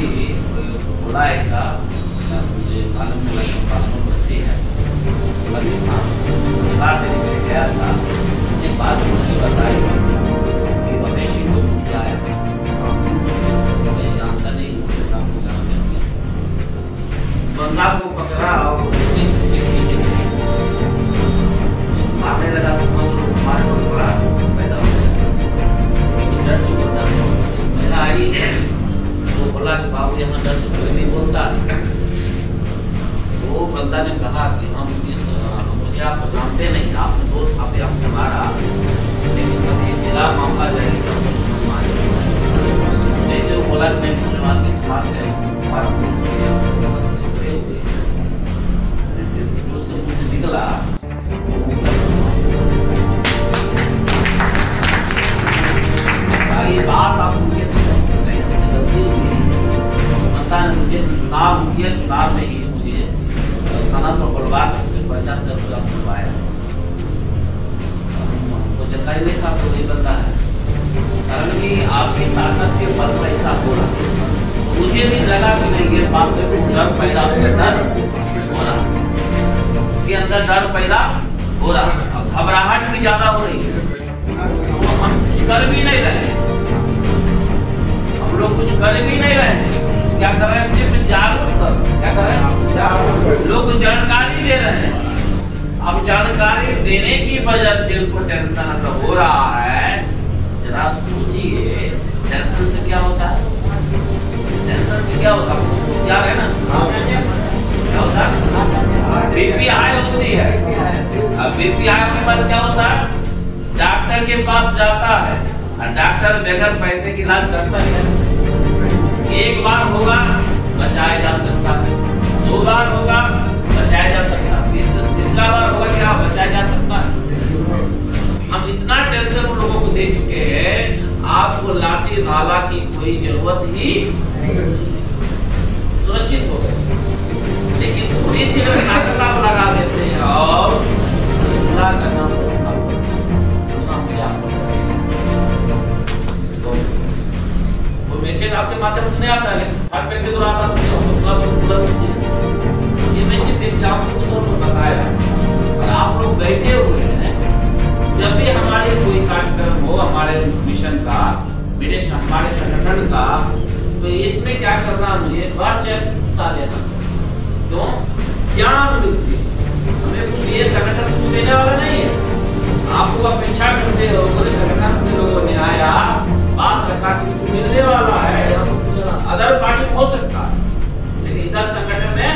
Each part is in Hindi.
बोला ऐसा, मुझे मालूम हुआ कि पासपोर्ट बस्ती है, गया था, एक बात मुझे बताई कि रमेशी को क्या है, मैं जानता नहीं हूँ, बंदा को पकड़ा और मारने लगा तो मार को थोड़ा पैदा हो गया, लेकिन डर से बोलता महिला आई तो बोला कि बाबू यहाँ डर से कोई नहीं बोलता। वो बंदा ने कहा कि मुझे आप जानते नहीं, आपने दो थापे आपने मारा, लेकिन कभी जिला मामला जाएगी तो जैसे वो बोला कि मैं निवासी समाज से निकला ये बात आप मुझे गलती हुई, पता नहीं मुझे चुनाव में ही मुझे थाना पर बुलवा कर 50 से बुलवाया, हमको जानकारी नहीं था कोई बंदा है, कारण कि आपकी ताकत के बल पर ऐसा हो रहा, मुझे भी लगा कि नहीं ये बात से कुछ डर पैदा हो रहा, उसके अंदर डर पैदा हो रहा, घबराहट भी ज्यादा हो रही है, तो हम कुछ कर भी नहीं रहे, हम लोग कुछ कर भी नहीं रहे, क्या कर रहे हैं, सिर्फ जागरूक कर, क्या कर रहे हैं, लोग जानकारी दे रहे हैं। अब जानकारी देने की वजह से उनको टेंशन तो हो रहा है, जरा सोचिए टेंशन से क्या होता है, टेंशन से क्या होता है, क्या है ना, क्या होता है, बीपी हाई होती है, अब बीपी हाई होने के बाद क्या होता है, डॉक्टर के पास जाता है और डॉक्टर बगैर पैसे की इलाज करता है, एक बार होगा बचाया जा सकता है, 2 बार होगा बचाया जा सकता है, तीसरा बार होगा क्या बचाया जा सकता है। हम इतना टेंशन लोगों को दे चुके हैं, आपको लाठी भाला की कोई जरूरत ही सुरक्षित हो गई, लेकिन थोड़ी सी ताकत आप लगा देते हैं और करना मैसेज आपके माध्यम से नहीं आता है, लेकिन हर व्यक्ति को आता है, ये मैं सिर्फ एग्जाम्पल के तौर पर बताया, और आप लोग बैठे हुए हैं, जब भी हमारे कोई कार्यक्रम हो हमारे मिशन का, हमारे संगठन का, तो इसमें क्या करना, मुझे बढ़ चढ़ हिस्सा लेना चाहिए, क्यों, ज्ञान मिलती है हमें, कुछ ये संगठन कुछ देने वाला नहीं है, आपको अपेक्षा करते हो, पूरे संगठन के लोगों ने आया बात रखा कि कुछ मिलने वाला है, अदर पार्टी में हो सकता है, लेकिन इधर संगठन में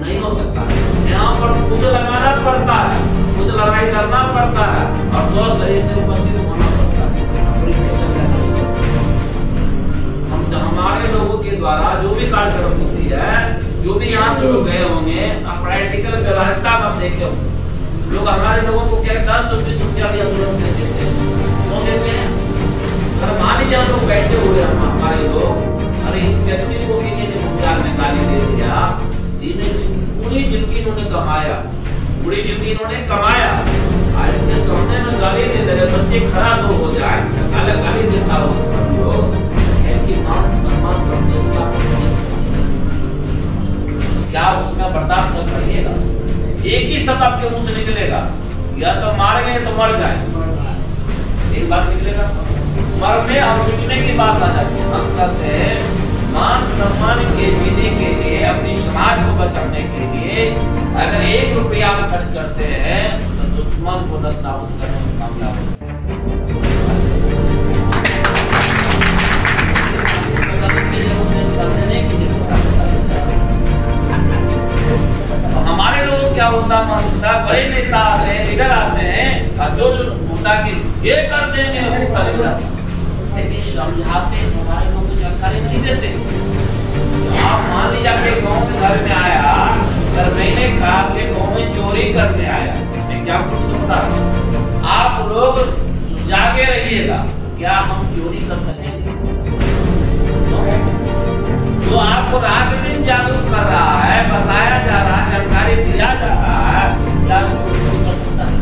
नहीं हो सकता, यहाँ पर खुद लगाना पड़ता है, खुद लड़ाई करना पड़ता है, और जो सही से उपस्थित होना पड़ता है, हमारे लोगों के द्वारा जो भी कार्यक्रम होती है, जो भी यहाँ से लोग गए होंगे, प्रैक्टिकल व्यवस्था में आप देखे होंगे, लोग हमारे लोगों को क्या 10-20 रुपया भी आंदोलन देते हैं, मान लीजिए लोग बैठे हुए हैं, हमारे लोग, अरे इन व्यक्ति को भी मुख्तार ने गाली दे दिया, पूरी जिंदगी इन्होंने कमाया, पूरी जिंदगी इन्होंने कमाया, आज के सामने में गाली दे रहे बच्चे खड़ा तो हो जाए, अलग गाली देता हो, क्या उसमें बर्दाश्त कर पाइएगा, एक ही शब्द आपके मुंह से निकलेगा, या तो मारेंगे तो मर जाए, एक बात निकलेगा, मरने और मिटने की बात आ जाती है। हम कहते हैं मान सम्मान के जीने के लिए, अपनी समाज को बचाने के लिए अगर 1 रुपया आप खर्च करते हैं तो दुश्मन को नस्ताबूद करने में कामयाब होते हैं। हमारे लोग क्या होता है, बड़े नेता आते हैं, लीडर आते हैं, और जो मुद्दा की ये कर देंगे वो करेगा, लेकिन समझाते हमारे लोग को जानकारी नहीं देते। आप मान लीजिए आपके गांव में घर में आया, अगर मैंने कहा आपके गांव में चोरी करने आया, मैं क्या कुछ तो बता, आप लोग जागे रहिएगा, क्या हम चोरी कर सकेंगे? जो आपको रात दिन जागरूक कर रहा है, बताया जा रहा है, जानकारी दिया जा रहा है, क्या चोरी कर सकता है?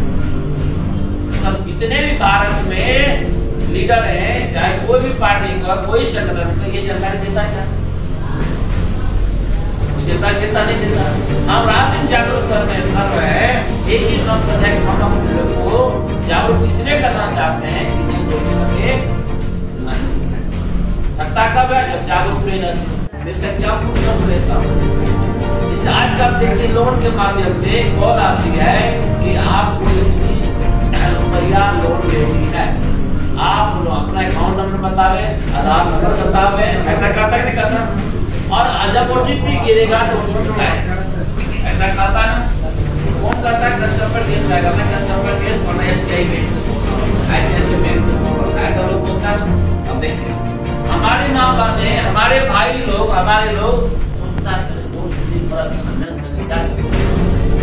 तब जितने भी भारत में लीडर हैं, चाहे कोई भी पार्टी का, कोई संगठन का, ये जानकारी देता है क्या? देता नहीं देता। हम रात दिन जागरूक कर रहे हैं। एक ही मकसद है कि हम अपने लोग को जागरूक इसलिए करना चाहते हैं कि जिनको लगे नहीं हत्या कब है जब जागरूक नहीं रहते। मैं एग्जाम्पल सब लेता हूँ। इस आज का देखिए लोन के माध्यम से कॉल आती है कि आपको इतनी रुपया लोन लेनी है। आप अपना अकाउंट नंबर बतावे, आधार नंबर बतावे, ऐसा कहता है नहीं कहता। और जब ओटीपी गिरेगा तो ओटीपी आएगा, ऐसा कहता है ना। कौन करता है? कस्टमर केयर जाएगा, मैं कस्टमर केयर और एसबीआई बैंक ऐसे बैंक ऐसा लोग होता है। अब देखिए हमारे माँ बाप ने, हमारे भाई लोग, हमारे लोग सुनता है लोग दिन भर मेहनत करने क्या।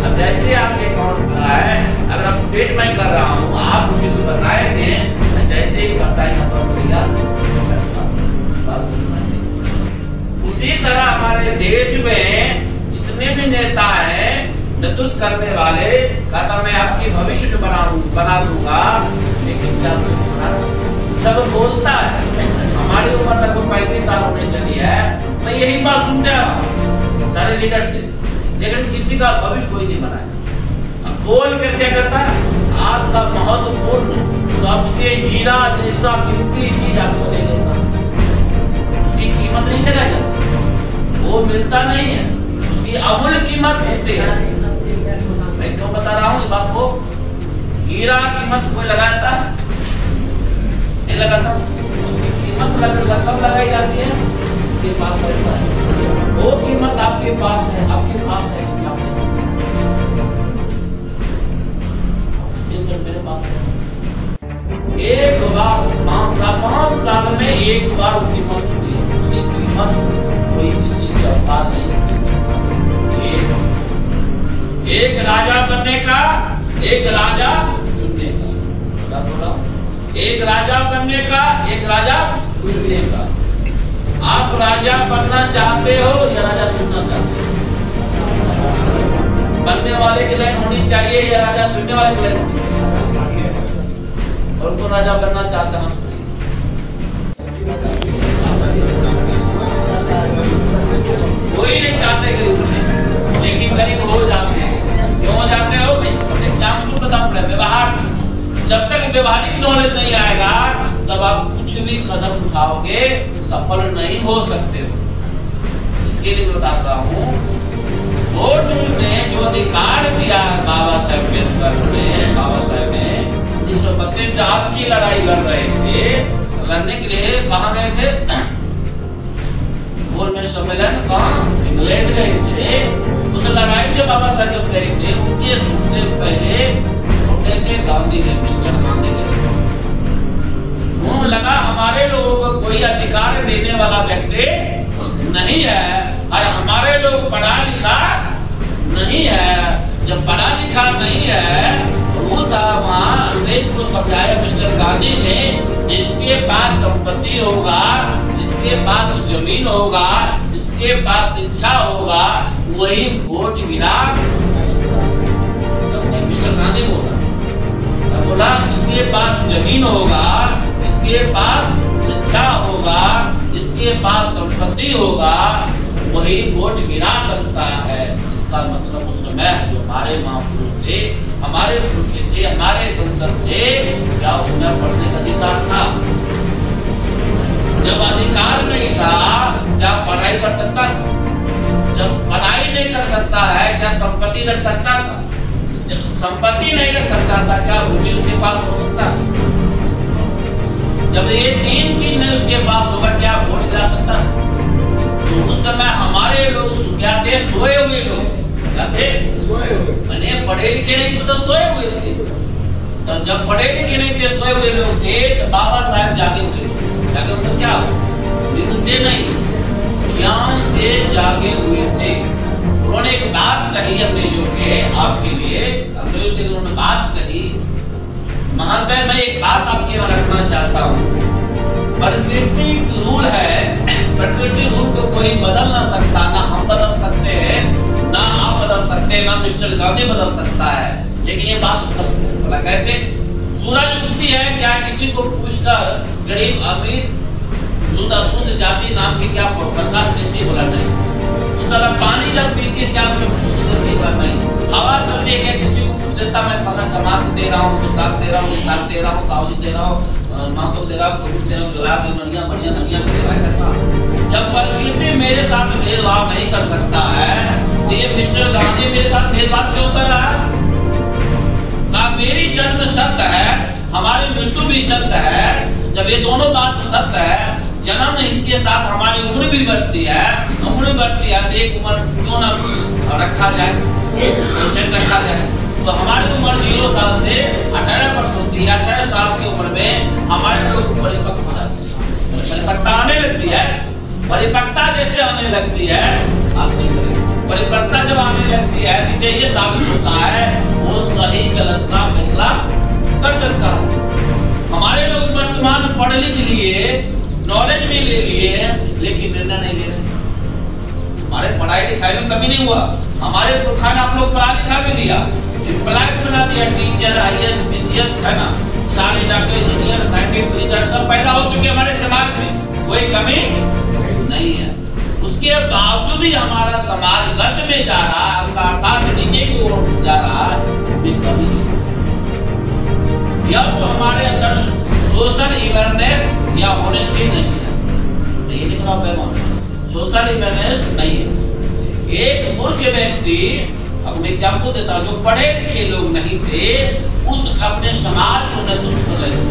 अब जैसे आपके अकाउंट खुला है, अगर आप पेट में कर रहा हूँ, आप मुझे तो बताएंगे, जैसे ही बताएंगे उसी तरह हमारे देश में जितने भी नेता हैं, नेतृत्व करने वाले, कहता मैं आपकी भविष्य बना दूंगा, लेकिन क्या सब बोलता है। हमारी उम्र लगभग 35 साल होने चली है, मैं यही बात सुनते आ रहा हूँ सारे लीडर से, लेकिन किसी का भविष्य कोई नहीं बनाया। अब बोल कर क्या करता है? आपका महत्वपूर्ण सबसे हीरा जैसा कीमती चीज आपको दे देता, उसकी कीमत नहीं लगाएगा, वो मिलता नहीं है, उसकी अमूल्य कीमत होती है। मैं क्यों बता रहा हूँ इस बात को? हीरा कीमत कोई लगाता नहीं लगाता, उसकी कीमत कब लगाई जाती है? उसके पास पैसा है। वो कीमत आपके पास है, आपके पास है कि आपने मेरे पास है। एक बार 5 साल में एक बार उसकी कीमत हुई, उसकी कीमत कोई किसी के औकात नहीं। एक राजा बनने का, एक राजा चुनने का, बोला एक राजा बनने का, एक राजा चुनने का। आप राजा बनना चाहते हो या राजा चुनना चाहते हो? बनने वाले की लाइन होनी चाहिए या राजा चुनने वाले की लाइन होनी चाहिए? और तो राजा बनना चाहता हूं, कोई नहीं चाहते गरीब में, लेकिन गरीब हो जाते हैं। क्यों हो जाते हो? एग्जाम्पल बताऊं, व्यवहार। जब तक व्यवहारिक नॉलेज नहीं आएगा तब आप कुछ भी कदम उठाओगे सफल नहीं हो सकते हो। इसके लिए बताता हूँ, वोट ने जो अधिकार दिया है बाबा साहेब अम्बेडकर ने, बाबा साहेब ने 1932 जहां की लड़ाई लड़ रहे थे, लड़ने के लिए कहाँ गए थे? गोलमेज सम्मेलन कहाँ? इंग्लैंड गए थे। उस लड़ाई में बाबा साहेब गए थे, उनके सबसे पहले उठे थे गांधी ने, मिस्टर गांधी ने। उन्हें लगा हमारे लोगों को कोई अधिकार देने वाला व्यक्ति नहीं है, और हमारे लोग पढ़ा लिखा नहीं है। जब पढ़ा लिखा नहीं है, वो था वहाँ अंग्रेज को समझाया मिस्टर गांधी ने, जिसके पास संपत्ति होगा, जिसके पास जमीन होगा, जिसके पास शिक्षा होगा, वही वोट गिरा। मिस्टर गांधी बोला जिसके पास जमीन होगा, जिसके पास शिक्षा होगा, जिसके पास संपत्ति होगा, वही वोट गिरा सकता है। इसका मतलब उस समय जो हमारे महापुरुष थे, हमारे पुरखे थे, हमारे संसद थे, क्या उसमें पढ़ने का अधिकार था? जब अधिकार नहीं था क्या पढ़ाई कर सकता था? जब पढ़ाई नहीं कर सकता है क्या संपत्ति रख सकता था? जब संपत्ति नहीं रख सकता था क्या भूमि उसके पास हो सकता था? जब ये तीन चीज नहीं उसके पास होगा क्या वोट गिरा सकता? तो उस समय हमारे लोग क्या थे? सोए हुए लोग थे। क्या थे? सोए हुए। मैंने पढ़े लिखे नहीं थे तो सोए हुए थे। तब जब पढ़े लिखे नहीं थे, सोए हुए लोग थे, तो बाबा साहब जागे हुए थे। जागे मतलब क्या? नींद से नहीं, ज्ञान से जागे हुए थे। उन्होंने एक बात कही अपने जो के आपके लिए, अपने से उन्होंने बात कही, महाशय मैं एक बात आपके यहाँ रखना चाहता हूँ। प्रकृति रूल है, प्रकृति रूल को कोई बदल ना सकता, ना हम बदल सकते हैं, ना आप बदल सकते हैं, ना मिस्टर गांधी बदल सकता है। लेकिन ये बात बोला कैसे? सूरज उगती है क्या किसी को पूछकर गरीब अमीर शुद्ध जाति नाम की क्या प्रकाश देती? बोला नहीं। साला पानी जब पीती है क्या पूछने जरूरी बात नहीं। हवा चलती है किसी को पूछ देता मैं खाना जमात दे रहा हूँ, प्रसाद दे रहा हूँ, मिसाल दे रहा हूँ, ताउजी दे रहा हूँ, मातो दे रहा हूँ, कुछ दे रहा हूँ, गुलाब बढ़िया बढ़िया बढ़िया करता। जब प्रकृति मेरे साथ भेदभाव नहीं कर सकता है तो ये मिस्टर गांधी मेरे साथ भेदभाव क्यों कर रहा है? मेरी जन्म सत्य है, हमारी मृत्यु भी सत्य है। जब ये दोनों बात सत्य है, जन्म इनके साथ हमारी उम्र भी बढ़ती है, उम्र बढ़ती है तो एक उम्र क्यों ना रखा जाए, एक परसेंट रखा जाए। तो हमारी उम्र 0 साल से 18 वर्ष होती है। 18 साल की उम्र में हमारे लोग परिपक्व हो जाते हैं, परिपक्वता आने लगती है। परिपक्वता जैसे आने लगती है, परिपक्वता जब आने लगती है जिसे ये साबित होता है वो सही गलत का फैसला कर सकता है। हमारे लोग वर्तमान पढ़ लिख लिए, नॉलेज भी ले लिए, लेकिन निर्णय नहीं ले रहे। हमारे पढ़ाई लिखाई में कमी नहीं हुआ, हमारे पुरखा ने आप लोग पढ़ा लिखा भी दिया, एम्प्लॉय बना दिया, टीचर IAS BCS है ना, सारे डॉक्टर इंजीनियर साइंटिस्ट लीडर सब पैदा हो चुके हमारे समाज में, कोई कमी नहीं है। उसके बावजूद ही हमारा समाज गत में जा रहा है, अर्थात नीचे की ओर जा रहा है, कमी है। या तो हमारे अंदर सोशल अवेयरनेस या ऑनेस्टी नहीं है, नहीं लिख रहा हूं, सोशल अवेयरनेस नहीं है। एक मूर्ख व्यक्ति, अपने एग्जाम्पल देता हूं, जो पढ़े लिखे लोग नहीं थे, उस अपने समाज को नेतृत्व कर रहे थे।